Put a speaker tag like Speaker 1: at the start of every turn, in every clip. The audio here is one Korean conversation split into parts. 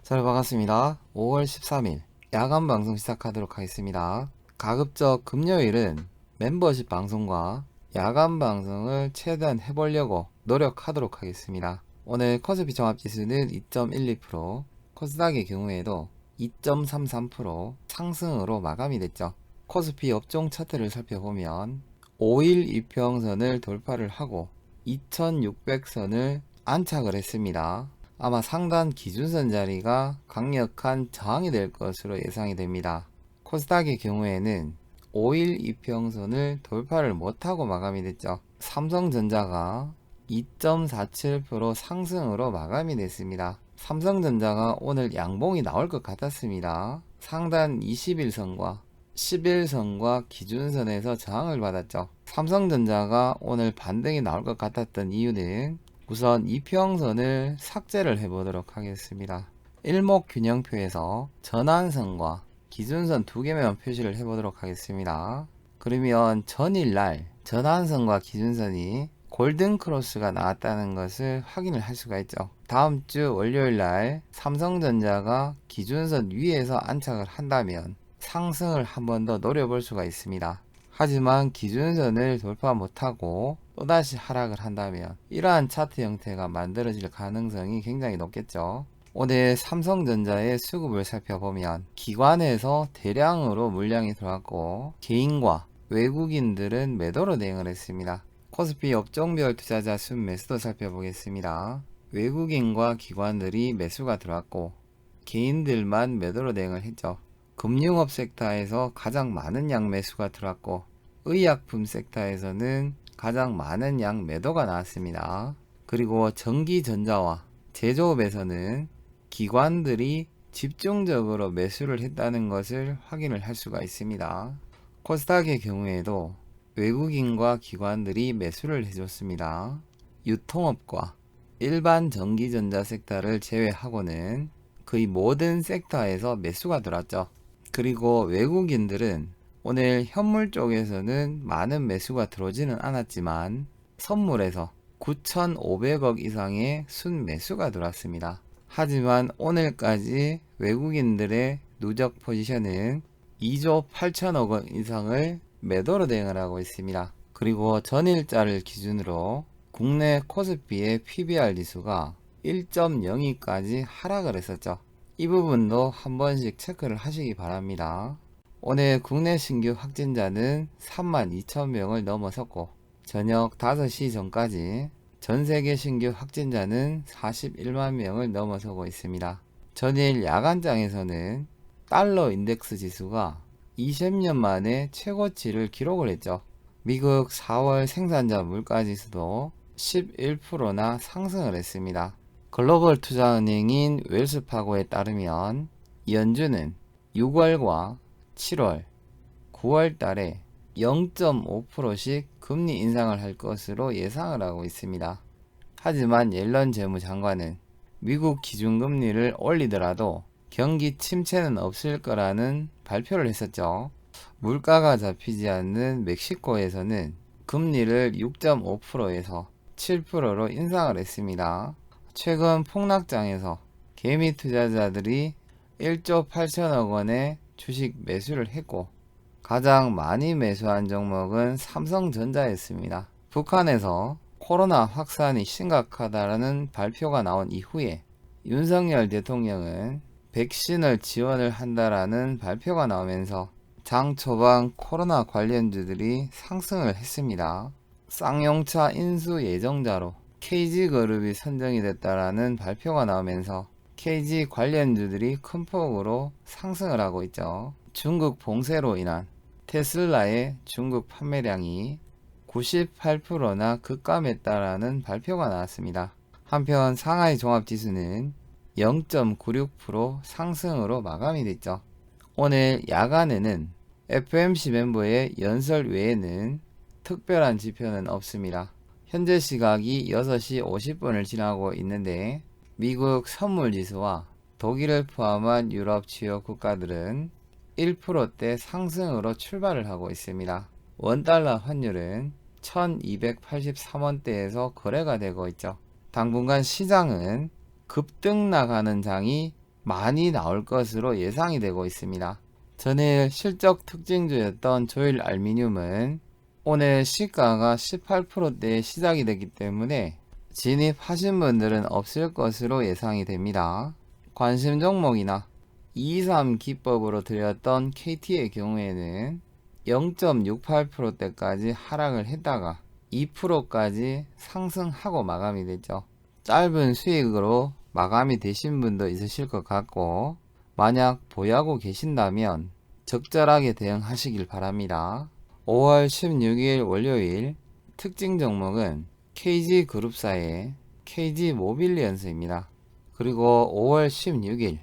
Speaker 1: 잘 반갑습니다. 5월 13일 야간 방송 시작하도록 하겠습니다. 가급적 금요일은 멤버십 방송과 야간 방송을 최대한 해보려고 노력하도록 하겠습니다. 오늘 코스피 종합지수는 2.12%, 코스닥의 경우에도 2.33% 상승으로 마감이 됐죠. 코스피 업종 차트를 살펴보면 5일 이평선을 돌파를 하고 2600선을 안착을 했습니다. 아마 상단 기준선 자리가 강력한 저항이 될 것으로 예상이 됩니다. 코스닥의 경우에는 5일 이평선을 돌파를 못하고 마감이 됐죠. 삼성전자가 2.47% 상승으로 마감이 됐습니다. 삼성전자가 오늘 양봉이 나올 것 같았습니다. 상단 21선과 11선과 기준선에서 저항을 받았죠. 삼성전자가 오늘 반등이 나올 것 같았던 이유는 우선 이평선을 삭제를 해보도록 하겠습니다. 일목균형표에서 전환선과 기준선 두 개만 표시를 해보도록 하겠습니다. 그러면 전일날 전환선과 기준선이 골든크로스가 나왔다는 것을 확인을 할 수가 있죠. 다음 주 월요일날 삼성전자가 기준선 위에서 안착을 한다면 상승을 한 번 더 노려볼 수가 있습니다. 하지만 기준선을 돌파 못하고 또다시 하락을 한다면 이러한 차트 형태가 만들어질 가능성이 굉장히 높겠죠. 오늘 삼성전자의 수급을 살펴보면 기관에서 대량으로 물량이 들어왔고 개인과 외국인들은 매도로 대응을 했습니다. 코스피 업종별 투자자 순매수도 살펴보겠습니다. 외국인과 기관들이 매수가 들어왔고 개인들만 매도로 대응을 했죠. 금융업 섹터에서 가장 많은 양 매수가 들어왔고 의약품 섹터에서는 가장 많은 양 매도가 나왔습니다. 그리고 전기전자와 제조업에서는 기관들이 집중적으로 매수를 했다는 것을 확인을 할 수가 있습니다. 코스닥의 경우에도 외국인과 기관들이 매수를 해줬습니다. 유통업과 일반 전기전자 섹터를 제외하고는 거의 모든 섹터에서 매수가 들어왔죠. 그리고 외국인들은 오늘 현물 쪽에서는 많은 매수가 들어오지는 않았지만 선물에서 9,500억 이상의 순매수가 들어왔습니다. 하지만 오늘까지 외국인들의 누적 포지션은 2조 8천억 원 이상을 매도로 대응을 하고 있습니다. 그리고 전일자를 기준으로 국내 코스피의 PBR 지수가 1.02까지 하락을 했었죠. 이 부분도 한 번씩 체크를 하시기 바랍니다. 오늘 국내 신규 확진자는 32,000명을 넘어섰고 저녁 5시 전까지 전세계 신규 확진자는 41만 명을 넘어서고 있습니다. 전일 야간장에서는 달러 인덱스 지수가 20년 만에 최고치를 기록을 했죠. 미국 4월 생산자 물가지수도 11%나 상승을 했습니다. 글로벌 투자은행인 웰스파고에 따르면 연준은 6월과 7월, 9월 달에 0.5%씩 금리 인상을 할 것으로 예상을 하고 있습니다. 하지만 옐런 재무장관은 미국 기준금리를 올리더라도 경기 침체는 없을 거라는 발표를 했었죠. 물가가 잡히지 않는 멕시코에서는 금리를 6.5%에서 7%로 인상을 했습니다. 최근 폭락장에서 개미 투자자들이 1조 8천억 원의 주식 매수를 했고 가장 많이 매수한 종목은 삼성전자였습니다. 북한에서 코로나 확산이 심각하다라는 발표가 나온 이후에 윤석열 대통령은 백신을 지원을 한다라는 발표가 나오면서 장 초반 코로나 관련주들이 상승을 했습니다. 쌍용차 인수 예정자로 KG그룹이 선정이 됐다라는 발표가 나오면서 KG 관련주들이 큰 폭으로 상승을 하고 있죠. 중국 봉쇄로 인한 테슬라의 중국 판매량이 98%나 급감했다라는 발표가 나왔습니다. 한편 상하이 종합지수는 0.96% 상승으로 마감이 됐죠. 오늘 야간에는 FMC 멤버의 연설 외에는 특별한 지표는 없습니다. 현재 시각이 6시 50분을 지나고 있는데 미국 선물지수와 독일을 포함한 유럽 주요 국가들은 1%대 상승으로 출발을 하고 있습니다. 원달러 환율은 1283원대에서 거래가 되고 있죠. 당분간 시장은 급등 나가는 장이 많이 나올 것으로 예상이 되고 있습니다. 전일 실적 특징주였던 조일 알미늄은 오늘 시가가 18%대에 시작이 됐기 때문에 진입하신 분들은 없을 것으로 예상이 됩니다. 관심 종목이나 223 기법으로 들였던 KT의 경우에는 0.68%대까지 하락을 했다가 2%까지 상승하고 마감이 됐죠. 짧은 수익으로 마감이 되신 분도 있으실 것 같고, 만약 보유하고 계신다면 적절하게 대응하시길 바랍니다. 5월 16일 월요일 특징 종목은 KG그룹사의 KG모빌리언스입니다. 그리고 5월 16일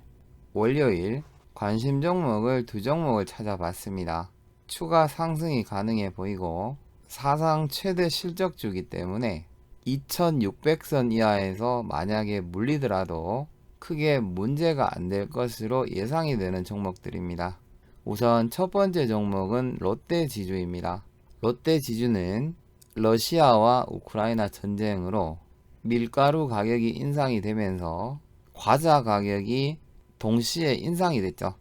Speaker 1: 월요일 관심 종목을 두 종목을 찾아봤습니다. 추가 상승이 가능해 보이고 사상 최대 실적주기 때문에 2600선 이하에서 만약에 물리더라도 크게 문제가 안 될 것으로 예상이 되는 종목들입니다. 우선 첫 번째 종목은 롯데지주입니다. 롯데지주는 러시아와 우크라이나 전쟁으로 밀가루 가격이 인상이 되면서 과자 가격이 동시에 인상이 됐죠.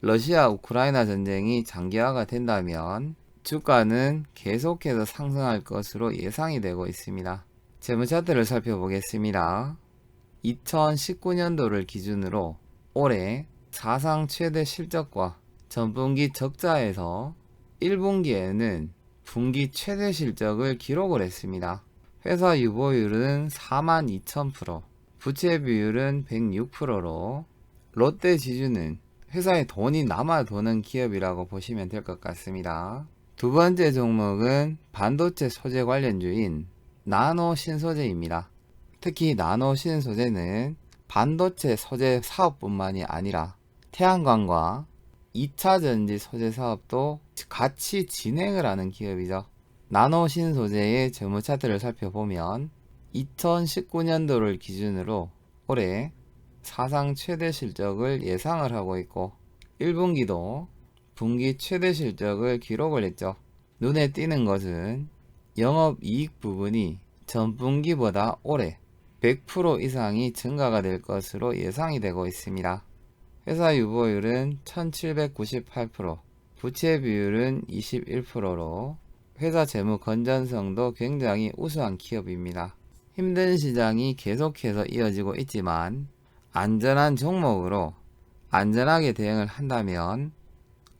Speaker 1: 러시아 우크라이나 전쟁이 장기화가 된다면 주가는 계속해서 상승할 것으로 예상이 되고 있습니다. 재무차트를 살펴보겠습니다. 2019년도를 기준으로 올해 사상 최대 실적과 전분기 적자에서 1분기에는 분기 최대 실적을 기록을 했습니다. 회사 유보율은 42,000%, 부채 비율은 106%로 롯데지주는 회사에 돈이 남아도는 기업이라고 보시면 될 것 같습니다. 두 번째 종목은 반도체 소재 관련주인 나노신소재입니다. 특히 나노신소재는 반도체 소재 사업뿐만이 아니라 태양광과 2차전지 소재 사업도 같이 진행을 하는 기업이죠. 나노신소재의 재무차트를 살펴보면 2019년도를 기준으로 올해 사상 최대 실적을 예상을 하고 있고 1분기도 분기 최대 실적을 기록을 했죠. 눈에 띄는 것은 영업이익 부분이 전분기보다 올해 100% 이상이 증가가 될 것으로 예상이 되고 있습니다. 회사 유보율은 1798%, 부채 비율은 21%로 회사 재무 건전성도 굉장히 우수한 기업입니다. 힘든 시장이 계속해서 이어지고 있지만 안전한 종목으로 안전하게 대응을 한다면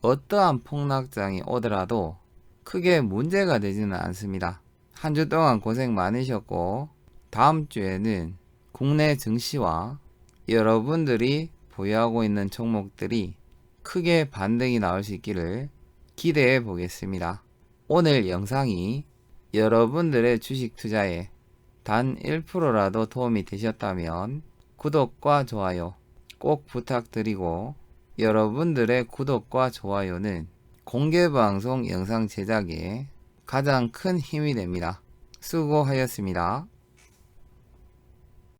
Speaker 1: 어떠한 폭락장이 오더라도 크게 문제가 되지는 않습니다. 한 주 동안 고생 많으셨고 다음 주에는 국내 증시와 여러분들이 보유하고 있는 종목들이 크게 반등이 나올 수 있기를 기대해 보겠습니다. 오늘 영상이 여러분들의 주식 투자에 단 1%라도 도움이 되셨다면 구독과 좋아요 꼭 부탁드리고 여러분들의 구독과 좋아요는 공개방송 영상 제작에 가장 큰 힘이 됩니다. 수고하셨습니다.